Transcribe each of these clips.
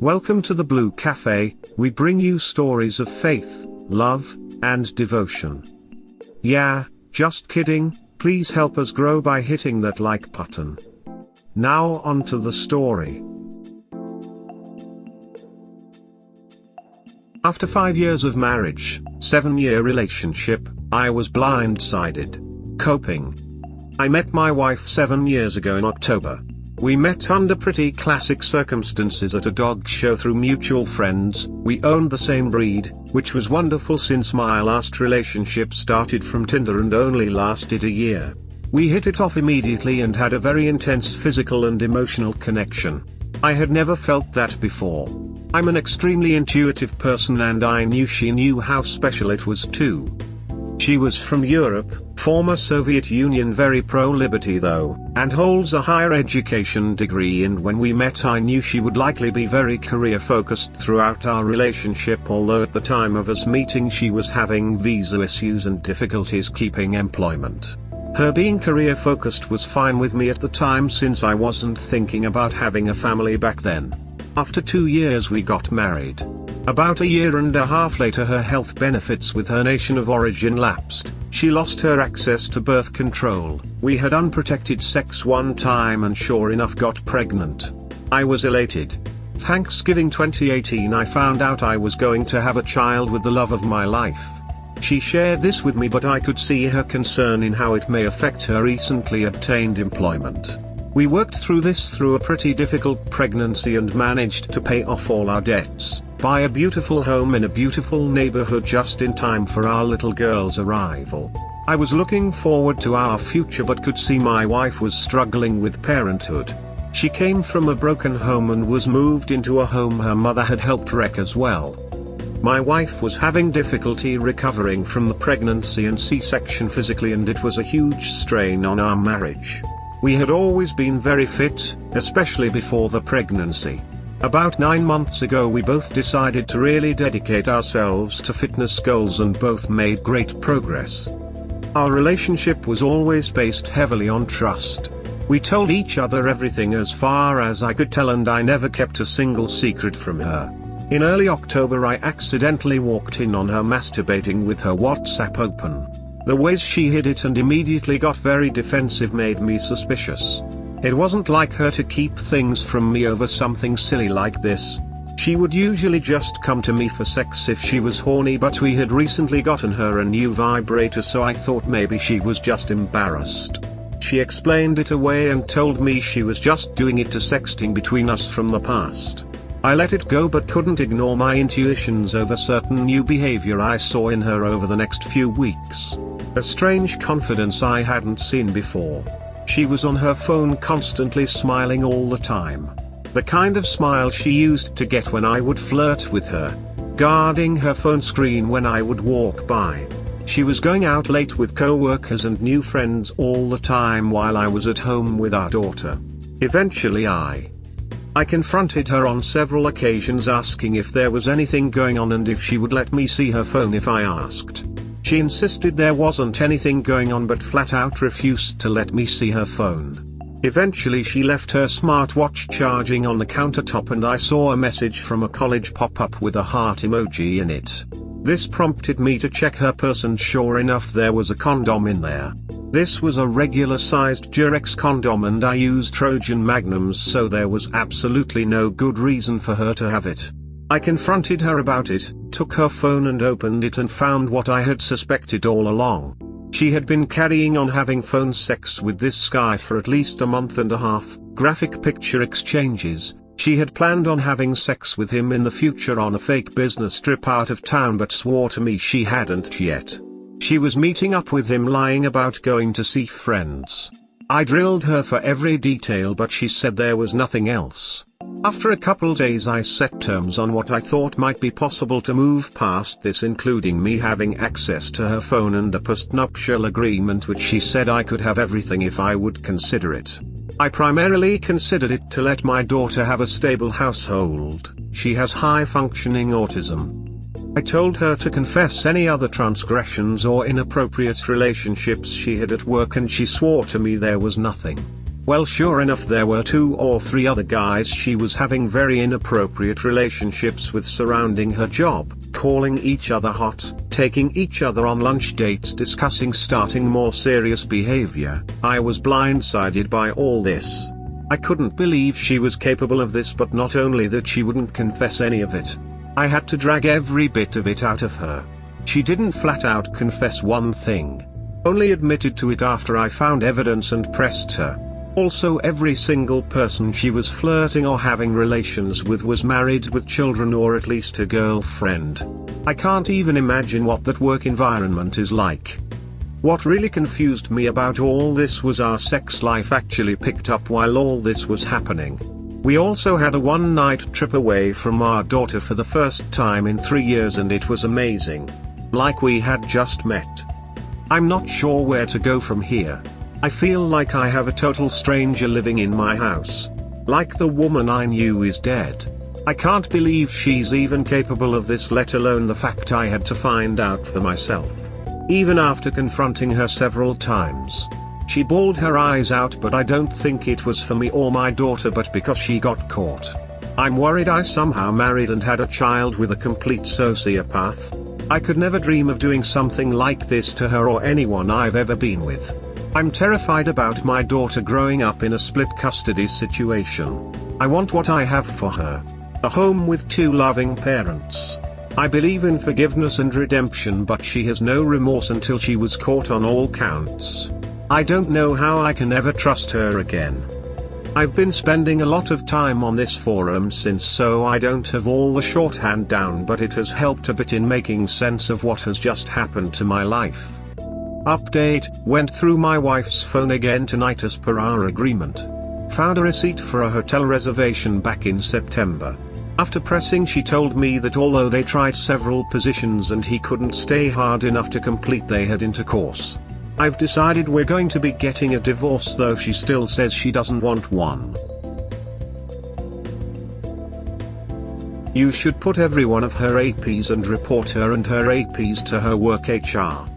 Welcome to the Blue Cafe. We bring you stories of faith, love, and devotion. Yeah, just kidding, please help us grow by hitting that like button. Now on to the story. After 5 years of marriage, 7-year relationship, I was blindsided. Coping. I met my wife 7 years ago in October. We met under pretty classic circumstances at a dog show through mutual friends. We owned the same breed, which was wonderful since my last relationship started from Tinder and only lasted a year. We hit it off immediately and had a very intense physical and emotional connection. I had never felt that before. I'm an extremely intuitive person and I knew she knew how special it was too. She was from Europe, former Soviet Union, very pro-liberty though, and holds a higher education degree, and when we met I knew she would likely be very career-focused throughout our relationship, although at the time of us meeting she was having visa issues and difficulties keeping employment. Her being career-focused was fine with me at the time since I wasn't thinking about having a family back then. After 2 years we got married. About a year and a half later her health benefits with her nation of origin lapsed, she lost her access to birth control, we had unprotected sex one time and sure enough got pregnant. I was elated. Thanksgiving 2018 I found out I was going to have a child with the love of my life. She shared this with me, but I could see her concern in how it may affect her recently obtained employment. We worked through this through a pretty difficult pregnancy and managed to pay off all our debts, buy a beautiful home in a beautiful neighborhood just in time for our little girl's arrival. I was looking forward to our future but could see my wife was struggling with parenthood. She came from a broken home and was moved into a home her mother had helped wreck as well. My wife was having difficulty recovering from the pregnancy and C-section physically, and it was a huge strain on our marriage. We had always been very fit, especially before the pregnancy. About 9 months ago we both decided to really dedicate ourselves to fitness goals and both made great progress. Our relationship was always based heavily on trust. We told each other everything as far as I could tell, and I never kept a single secret from her. In early October I accidentally walked in on her masturbating with her WhatsApp open. The ways she hid it and immediately got very defensive made me suspicious. It wasn't like her to keep things from me over something silly like this. She would usually just come to me for sex if she was horny, but we had recently gotten her a new vibrator, so I thought maybe she was just embarrassed. She explained it away and told me she was just doing it to sexting between us from the past. I let it go but couldn't ignore my intuitions over certain new behavior I saw in her over the next few weeks. A strange confidence I hadn't seen before. She was on her phone constantly smiling all the time. The kind of smile she used to get when I would flirt with her. Guarding her phone screen when I would walk by. She was going out late with co-workers and new friends all the time while I was at home with our daughter. Eventually I confronted her on several occasions asking if there was anything going on and if she would let me see her phone if I asked. She insisted there wasn't anything going on but flat out refused to let me see her phone. Eventually she left her smartwatch charging on the countertop and I saw a message from a college pop up with a heart emoji in it. This prompted me to check her purse and sure enough there was a condom in there. This was a regular sized Durex condom and I use Trojan Magnums, so there was absolutely no good reason for her to have it. I confronted her about it, took her phone and opened it and found what I had suspected all along. She had been carrying on having phone sex with this guy for at least a month and a half, graphic picture exchanges. She had planned on having sex with him in the future on a fake business trip out of town but swore to me she hadn't yet. She was meeting up with him, lying about going to see friends. I drilled her for every detail but she said there was nothing else. After a couple days I set terms on what I thought might be possible to move past this, including me having access to her phone and a postnuptial agreement which she said I could have everything if I would consider it. I primarily considered it to let my daughter have a stable household. She has high-functioning autism. I told her to confess any other transgressions or inappropriate relationships she had at work and she swore to me there was nothing. Well, sure enough, there were 2 or 3 other guys she was having very inappropriate relationships with surrounding her job, calling each other hot, taking each other on lunch dates, discussing starting more serious behavior. I was blindsided by all this. I couldn't believe she was capable of this, but not only that, she wouldn't confess any of it. I had to drag every bit of it out of her. She didn't flat out confess one thing. Only admitted to it after I found evidence and pressed her. Also, every single person she was flirting or having relations with was married with children or at least a girlfriend. I can't even imagine what that work environment is like. What really confused me about all this was our sex life actually picked up while all this was happening. We also had a one-night trip away from our daughter for the first time in 3 years, and it was amazing. Like we had just met. I'm not sure where to go from here. I feel like I have a total stranger living in my house. Like the woman I knew is dead. I can't believe she's even capable of this, let alone the fact I had to find out for myself. Even after confronting her several times. She bawled her eyes out, but I don't think it was for me or my daughter, but because she got caught. I'm worried I somehow married and had a child with a complete sociopath. I could never dream of doing something like this to her or anyone I've ever been with. I'm terrified about my daughter growing up in a split custody situation. I want what I have for her. A home with 2 loving parents. I believe in forgiveness and redemption, but she has no remorse until she was caught on all counts. I don't know how I can ever trust her again. I've been spending a lot of time on this forum since, so I don't have all the shorthand down, but it has helped a bit in making sense of what has just happened to my life. Update: went through my wife's phone again tonight as per our agreement. Found a receipt for a hotel reservation back in September. After pressing, she told me that although they tried several positions and he couldn't stay hard enough to complete, they had intercourse. I've decided we're going to be getting a divorce, though she still says she doesn't want one. You should put every one of her APs and report her and her APs to her work HR.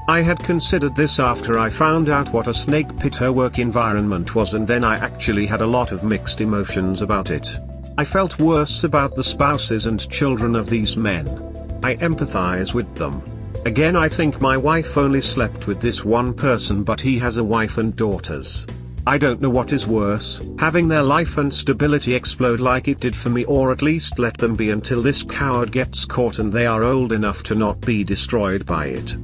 I had considered this after I found out what a snake pit her work environment was, and then I actually had a lot of mixed emotions about it. I felt worse about the spouses and children of these men. I empathize with them. Again, I think my wife only slept with this one person, but he has a wife and daughters. I don't know what is worse, having their life and stability explode like it did for me, or at least let them be until this coward gets caught and they are old enough to not be destroyed by it.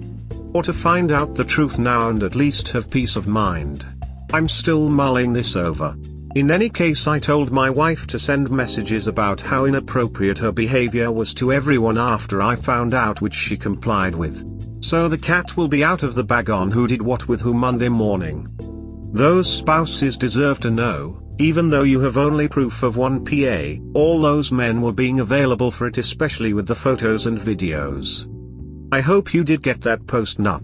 Or to find out the truth now and at least have peace of mind. I'm still mulling this over. In any case, I told my wife to send messages about how inappropriate her behavior was to everyone after I found out, which she complied with. So the cat will be out of the bag on who did what with who Monday morning. Those spouses deserve to know, even though you have only proof of one PA, all those men were being available for it, especially with the photos and videos. I hope you did get that post up.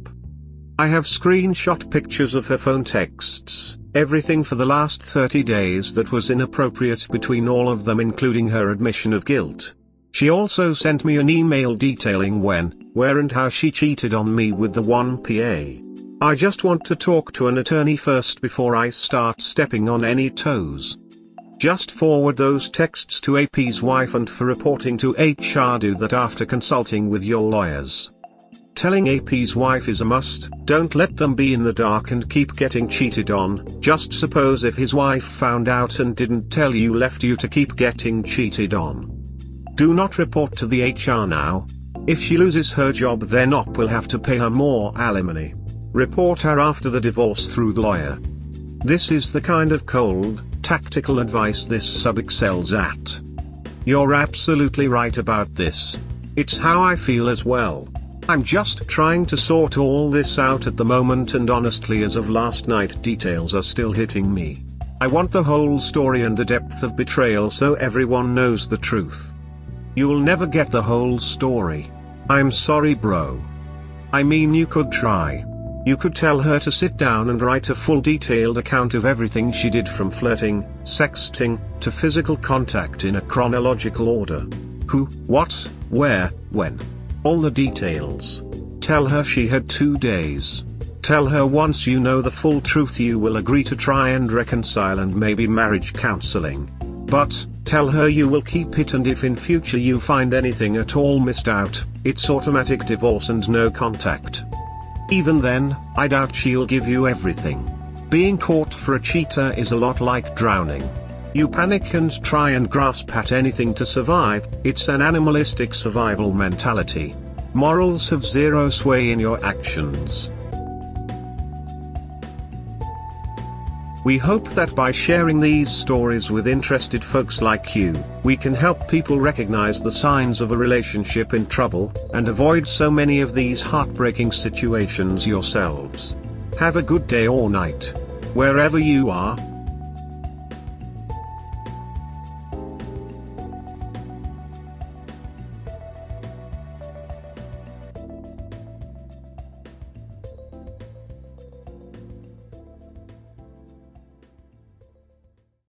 I have screenshot pictures of her phone texts, everything for the last 30 days that was inappropriate between all of them, including her admission of guilt. She also sent me an email detailing when, where and how she cheated on me with the one PA. I just want to talk to an attorney first before I start stepping on any toes. Just forward those texts to AP's wife, and for reporting to HR, do that after consulting with your lawyers. Telling AP's wife is a must. Don't let them be in the dark and keep getting cheated on. Just suppose if his wife found out and didn't tell you, left you to keep getting cheated on. Do not report to the HR now. If she loses her job, then OP will have to pay her more alimony. Report her after the divorce through the lawyer. This is the kind of cold, tactical advice this sub excels at. You're absolutely right about this. It's how I feel as well. I'm just trying to sort all this out at the moment, and honestly, as of last night, details are still hitting me. I want the whole story and the depth of betrayal so everyone knows the truth. You'll never get the whole story. I'm sorry, bro. I mean, you could try. You could tell her to sit down and write a full detailed account of everything she did, from flirting, sexting, to physical contact, in a chronological order. Who, what, where, when. All the details. Tell her she had 2 days. Tell her once you know the full truth you will agree to try and reconcile and maybe marriage counseling. But, tell her you will keep it, and if in future you find anything at all missed out, it's automatic divorce and no contact. Even then, I doubt she'll give you everything. Being caught for a cheater is a lot like drowning. You panic and try and grasp at anything to survive. It's an animalistic survival mentality. Morals have zero sway in your actions. We hope that by sharing these stories with interested folks like you, we can help people recognize the signs of a relationship in trouble, and avoid so many of these heartbreaking situations yourselves. Have a good day or night, wherever you are.